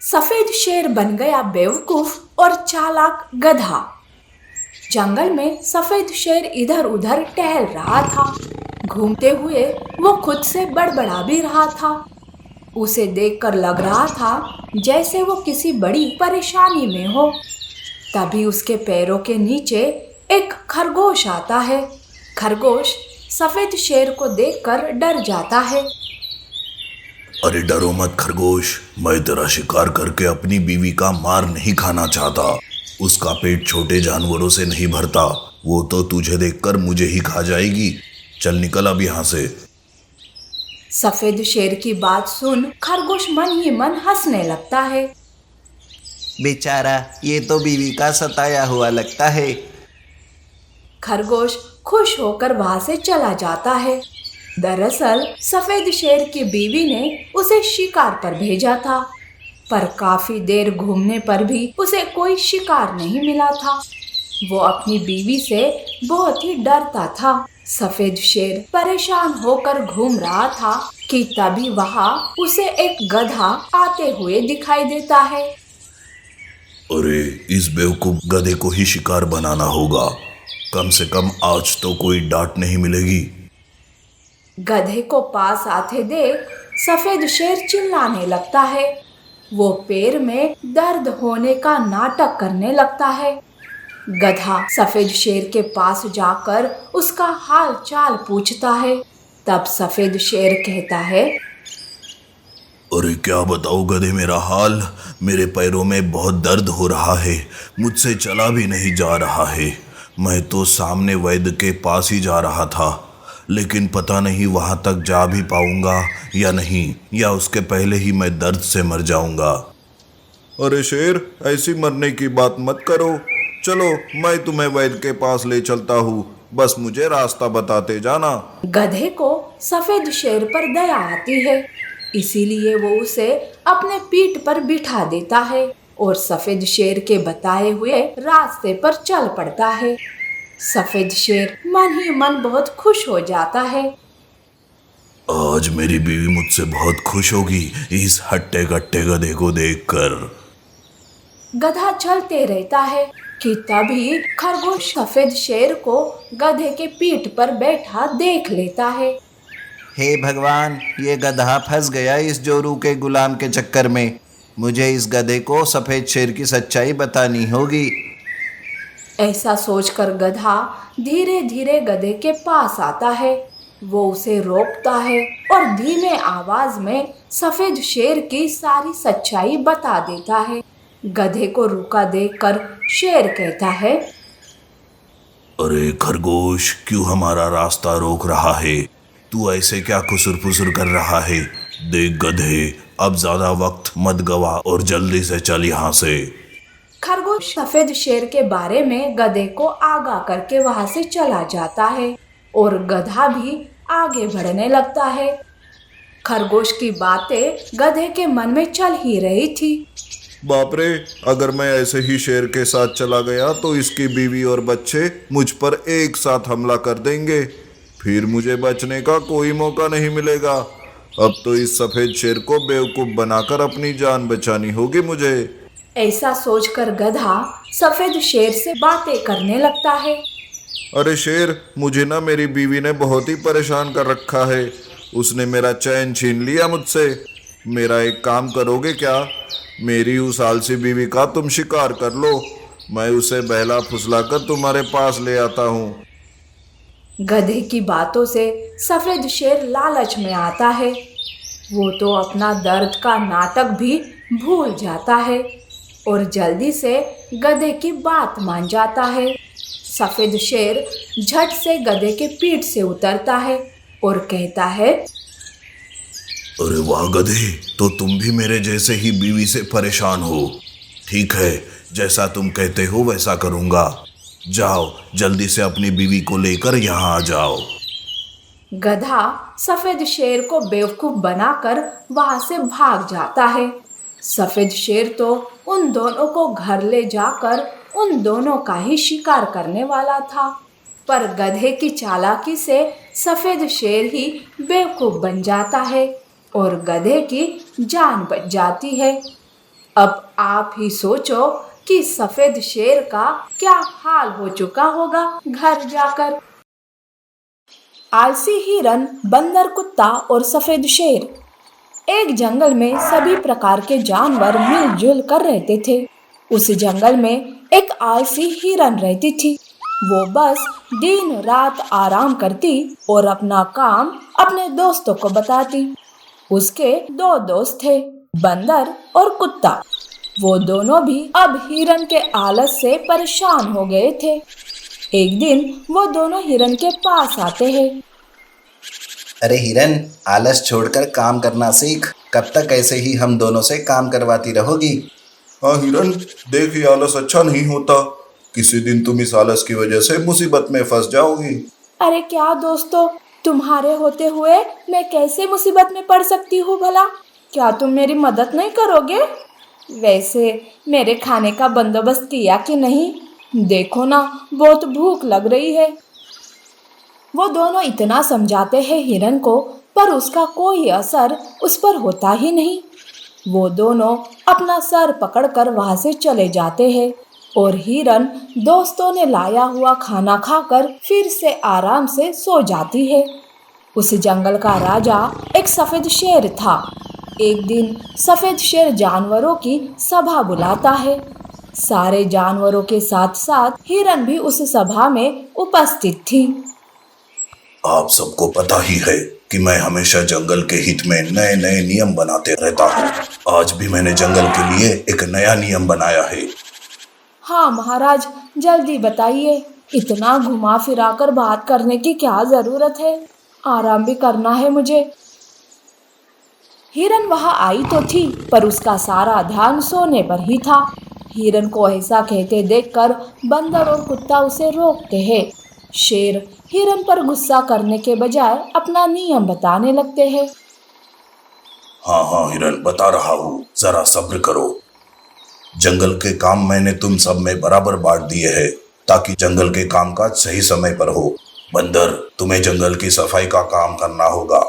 सफेद शेर बन गया बेवकूफ और चालाक गधा। जंगल में सफेद शेर इधर उधर टहल रहा था। घूमते हुए वो खुद से बड़बड़ा भी रहा था। उसे देखकर लग रहा था जैसे वो किसी बड़ी परेशानी में हो। तभी उसके पैरों के नीचे एक खरगोश आता है। खरगोश सफेद शेर को देखकर डर जाता है। अरे डरो मत खरगोश, मैं तेरा शिकार करके अपनी बीवी का मार नहीं खाना चाहता। उसका पेट छोटे जानवरों से नहीं भरता, वो तो तुझे देखकर मुझे ही खा जाएगी। चल निकल अब यहाँ से। सफेद शेर की बात सुन खरगोश मन ही मन हंसने लगता है। बेचारा, ये तो बीवी का सताया हुआ लगता है। खरगोश खुश होकर वहां से चला जाता है। दरअसल सफेद शेर की बीवी ने उसे शिकार पर भेजा था, पर काफी देर घूमने पर भी उसे कोई शिकार नहीं मिला था। वो अपनी बीवी से बहुत ही डरता था। सफेद शेर परेशान होकर घूम रहा था कि तभी वहां उसे एक गधा आते हुए दिखाई देता है। अरे इस बेवकूफ गधे को ही शिकार बनाना होगा। कम से कम आज तो कोई डांट नहीं मिलेगी। गधे को पास आते देख सफेद शेर चिल्लाने लगता है। वो पैर में दर्द होने का नाटक करने लगता है। गधा सफेद शेर के पास जाकर उसका हाल चाल पूछता है। तब सफेद शेर कहता है, अरे क्या बताओ गधे मेरा हाल, मेरे पैरों में बहुत दर्द हो रहा है, मुझसे चला भी नहीं जा रहा है। मैं तो सामने वैद्य के पास ही जा रहा था, लेकिन पता नहीं वहां तक जा भी पाऊंगा या नहीं, या उसके पहले ही मैं दर्द से मर जाऊंगा। अरे शेर, ऐसी मरने की बात मत करो। चलो मैं तुम्हें वैद्य के पास ले चलता हूँ, बस मुझे रास्ता बताते जाना। गधे को सफेद शेर पर दया आती है, इसीलिए वो उसे अपने पीठ पर बिठा देता है और सफेद शेर के बताए हुए रास्ते पर चल पड़ता है। सफेद शेर मन ही मन बहुत खुश हो जाता है। आज मेरी बीवी मुझसे बहुत खुश होगी इस हट्टे कट्टे गधे को देखकर। गधा चलते रहता है कि तभी खरगोश सफेद शेर को गधे के पीठ पर बैठा देख लेता है। हे भगवान, ये गधा फंस गया इस जोरू के गुलाम के चक्कर में। मुझे इस गधे को सफेद शेर की सच्चाई बतानी होगी। ऐसा सोचकर गधा धीरे धीरे गधे के पास आता है। वो उसे रोकता है और धीमे आवाज में सफेद शेर की सारी सच्चाई बता देता है। गधे को रुका देखकर शेर कहता है, अरे खरगोश, क्यों हमारा रास्ता रोक रहा है? तू ऐसे क्या खुसुर फुसुर कर रहा है? देख गधे, अब ज्यादा वक्त मत गवा और जल्दी से चल यहाँ से। खरगोश सफेद शेर के बारे में गधे को आगाह करके वहां से चला जाता है और गधा भी आगे बढ़ने लगता है। खरगोश की बातें गधे के मन में चल ही रही थी। बाप रे, अगर मैं ऐसे ही शेर के साथ चला गया तो इसकी बीवी और बच्चे मुझ पर एक साथ हमला कर देंगे, फिर मुझे बचने का कोई मौका नहीं मिलेगा। अब तो इस सफेद शेर को बेवकूफ बनाकर अपनी जान बचानी होगी मुझे। ऐसा सोचकर गधा सफेद शेर से बातें करने लगता है। अरे शेर, मुझे ना मेरी बीवी ने बहुत ही परेशान कर रखा है। उसने मेरा चैन छीन लिया मुझसे। मेरा एक काम करोगे क्या? मेरी उस आलसी बीवी का तुम शिकार कर लो, मैं उसे बहला फुसला कर तुम्हारे पास ले आता हूँ। गधे की बातों से सफेद शेर लालच में आता है। वो तो अपना दर्द का नाटक भी भूल जाता है और जल्दी से गधे की बात मान जाता है। सफेद शेर झट से गधे के पीठ से उतरता है और कहता है, अरे वाह गधे, तो तुम भी मेरे जैसे ही बीवी से परेशान हो। ठीक है, जैसा तुम कहते हो वैसा करूँगा। जाओ, जल्दी से अपनी बीवी को लेकर यहाँ आ जाओ। गधा सफेद शेर को बेवकूफ बनाकर वहां से भाग जाता है। सफेद शेर तो उन दोनों को घर ले जाकर उन दोनों का ही शिकार करने वाला था, पर गधे की चालाकी से सफेद शेर ही बेवकूफ बन जाता है और गधे की जान बच जाती है। अब आप ही सोचो कि सफेद शेर का क्या हाल हो चुका होगा घर जाकर। आलसी हिरन, बंदर, कुत्ता और सफेद शेर। एक जंगल में सभी प्रकार के जानवर मिलजुल कर रहते थे। उस जंगल में एक आलसी हिरन रहती थी। वो बस दिन रात आराम करती और अपना काम अपने दोस्तों को बताती। उसके दो दोस्त थे, बंदर और कुत्ता। वो दोनों भी अब हिरन के आलस से परेशान हो गए थे। एक दिन वो दोनों हिरन के पास आते हैं। अरे हिरन, आलस छोड़कर काम करना सीख। कब तक ऐसे ही हम दोनों से काम करवाती रहोगी? हाँ हिरन, देख ये आलस अच्छा नहीं होता। किसी दिन तुम इस आलस की वजह से मुसीबत में फंस जाओगी। अरे क्या दोस्तों, तुम्हारे होते हुए मैं कैसे मुसीबत में पड़ सकती हूँ भला? क्या तुम मेरी मदद नहीं करोगे? वैसे मेरे खाने का बंदोबस्त किया कि नहीं? देखो ना, बहुत भूख लग रही है। वो दोनों इतना समझाते हैं हिरन को, पर उसका कोई असर उस पर होता ही नहीं। वो दोनों अपना सर पकड़कर वहां से चले जाते हैं और हिरन दोस्तों ने लाया हुआ खाना खाकर फिर से आराम से सो जाती है। उस जंगल का राजा एक सफेद शेर था। एक दिन सफेद शेर जानवरों की सभा बुलाता है। सारे जानवरों के साथ साथ हिरन भी उस सभा में उपस्थित थी। आप सबको पता ही है कि मैं हमेशा जंगल के हित में नए नए नियम बनाते रहता हूँ। आज भी मैंने जंगल के लिए एक नया नियम बनाया है। हाँ महाराज, जल्दी बताइए। इतना घुमा फिरा कर बात करने की क्या जरूरत है? आराम भी करना है मुझे। हिरन वहां आई तो थी, पर उसका सारा ध्यान सोने पर ही था। हिरन को ऐसा कहते देखकर बंदर और कुत्ता उसे रोकते हैं। शेर हिरन पर गुस्सा करने के बजाय अपना नियम बताने लगते हैं। हाँ हाँ हिरन, बता रहा हूँ, जरा सब्र करो। जंगल के काम मैंने तुम सब में बराबर बांट दिए हैं ताकि जंगल के कामकाज सही समय पर हो। बंदर, तुम्हें जंगल की सफाई का काम करना होगा,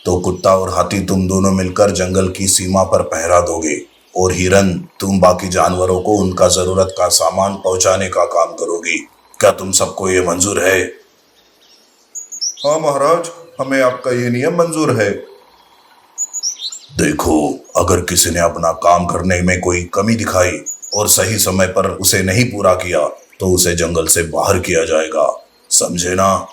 तो कुत्ता और हाथी तुम दोनों मिलकर जंगल की सीमा पर पहरा दोगे, और हिरन, तुम बाकी जानवरों को उनका जरूरत का सामान पहुंचाने का काम करोगी। क्या तुम सबको ये मंजूर है? हाँ महाराज, हमें आपका ये नियम मंजूर है। देखो, अगर किसी ने अपना काम करने में कोई कमी दिखाई और सही समय पर उसे नहीं पूरा किया तो उसे जंगल से बाहर किया जाएगा, समझे ना?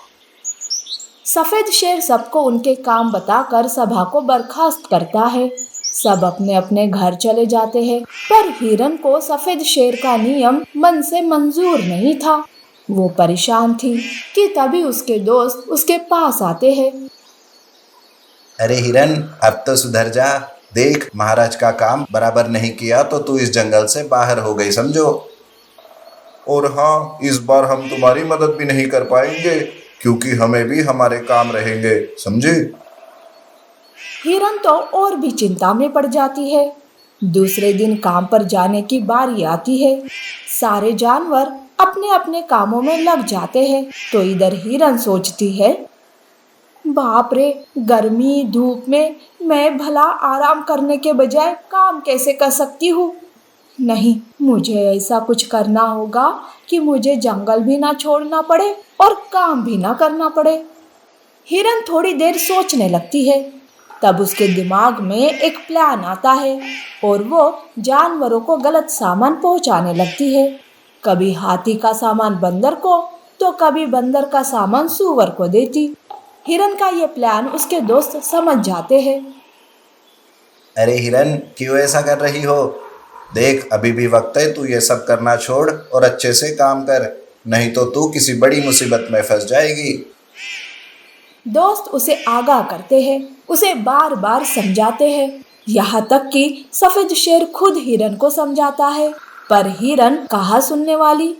सफेद शेर सबको उनके काम बताकर सभा को बर्खास्त करता है। सब अपने अपने घर चले जाते हैं, पर हिरन को सफेद शेर का नियम मन से मंजूर नहीं था। वो परेशान थी कि तभी उसके दोस्त उसके पास आते हैं। अरे हिरन, अब तो सुधर जा। देख, महाराज का काम बराबर नहीं किया तो तू इस जंगल से बाहर हो गई, समझो। और हाँ, इस बार हम तुम्हारी मदद भी नहीं कर पाएंगे क्योंकि हमें भी हमारे काम रहेंगे, समझे? हिरन तो और भी चिंता में पड़ जाती है। दूसरे दिन काम पर जाने की बारी आती है। सारे जानवर अपने अपने कामों में लग जाते हैं, तो इधर हिरन सोचती है, बाप रे, गर्मी धूप में मैं भला आराम करने के बजाय काम कैसे कर सकती हूँ? नहीं, मुझे ऐसा कुछ करना होगा कि मुझे जंगल भी ना छोड़ना पड़े और काम भी ना करना पड़े। हिरन थोड़ी देर सोचने लगती है। तब उसके दिमाग में एक प्लान आता है और वो जानवरों को गलत सामान पहुंचाने लगती है। कभी हाथी का सामान बंदर को, तो कभी बंदर का सामान सूअर को देती। हिरन का ये प्लान उसके दोस्त समझ जाते हैं। अरे हिरन, क्यों ऐसा कर रही हो? देख, अभी भी वक्त है, तू ये सब करना छोड़ और अच्छे से काम कर, नहीं तो तू किसी बड़ी मुसीबत में फंस जाएगी। दोस्त उसे आगाह करते हैं, उसे बार बार समझाते हैं, यहाँ तक कि सफेद शेर खुद हिरन को समझाता है, पर हिरन कहाँ सुनने वाली।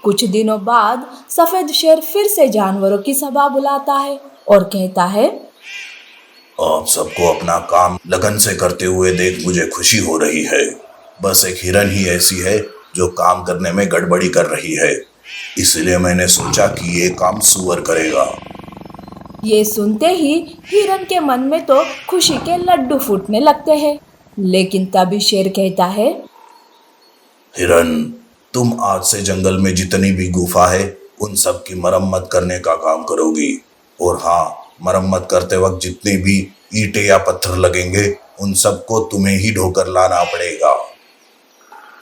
कुछ दिनों बाद सफेद शेर फिर से जानवरों की सभा बुलाता है और कहता है, आप सबको अपना काम लगन से करते हुए देख मुझे खुशी हो रही है। बस एक हिरन ही ऐसी है जो काम करने में गड़बड़ी कर रही है, इसलिए मैंने सोचा कि ये काम सूअर करेगा। ये सुनते ही हिरन के मन में तो खुशी के लड्डू फूटने लगते हैं। लेकिन तभी शेर कहता है, हिरन, तुम आज से जंगल में जितनी भी गुफा है उन सब की मरम्मत करने का काम करोगी। और हाँ, मरम्मत करते वक्त जितनी भी ईंटें या पत्थर लगेंगे उन सबको तुम्हें ही ढोकर लाना पड़ेगा।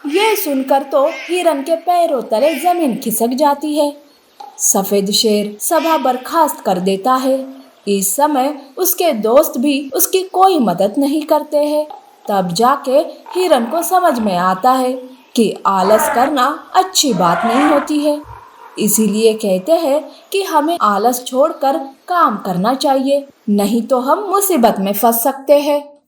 ये सुनकर तो हिरन के पैरों तले जमीन खिसक जाती है। सफेद शेर सभा बर्खास्त कर देता है। इस समय उसके दोस्त भी उसकी कोई मदद नहीं करते हैं। तब जाके हिरन को समझ में आता है कि आलस करना अच्छी बात नहीं होती है। इसीलिए कहते हैं कि हमें आलस छोड़कर काम करना चाहिए, नहीं तो हम मुसीबत में फंस सकते हैं।